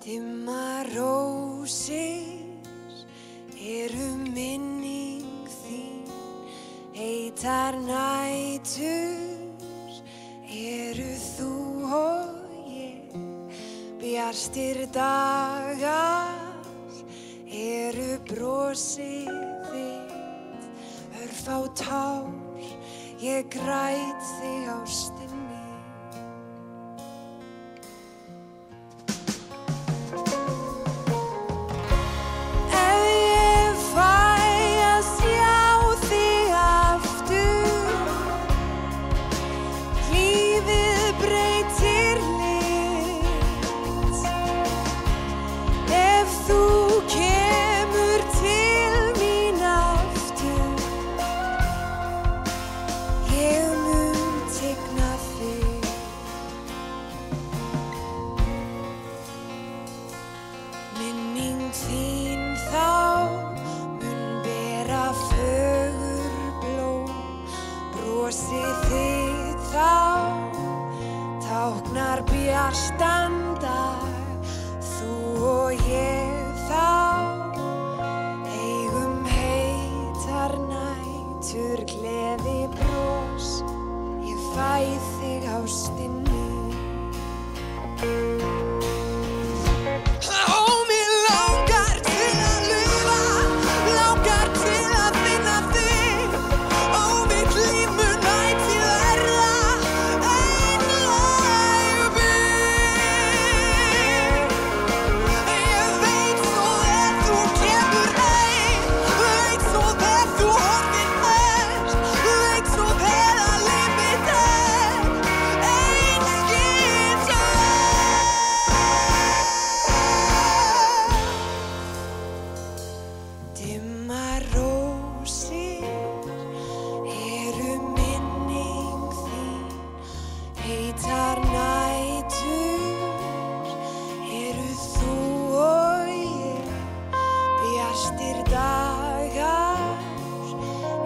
Dimma rósir eru minning þín, heitar nætur eru þú og ég, bjartir dagar eru brosið þitt, örfá tár, ég græt þig ástin mín. Minning þín þá mun bera fögur blóm, brosið þitt þá táknar bjartan dag, þú og ég þá eigum heitar nætur, gleði bros, ég fæ þig ástin mín. Dimma rósir eru minning þín, heitar nætur eru þú og ég, bjartir dagar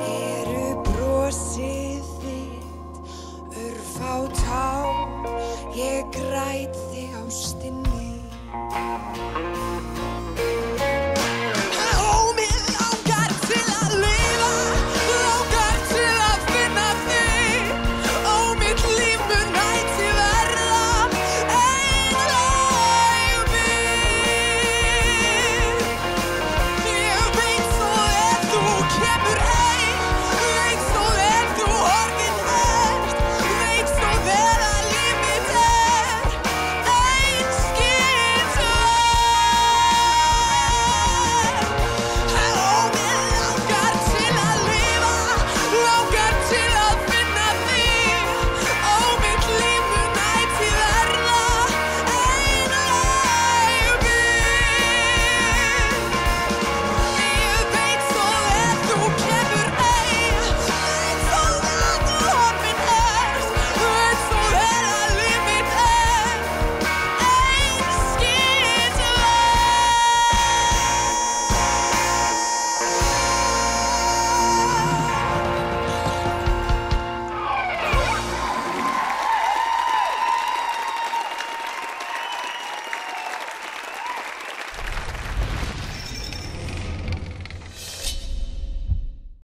eru brosið þitt, örfá tár, ég græt þig ástin mín.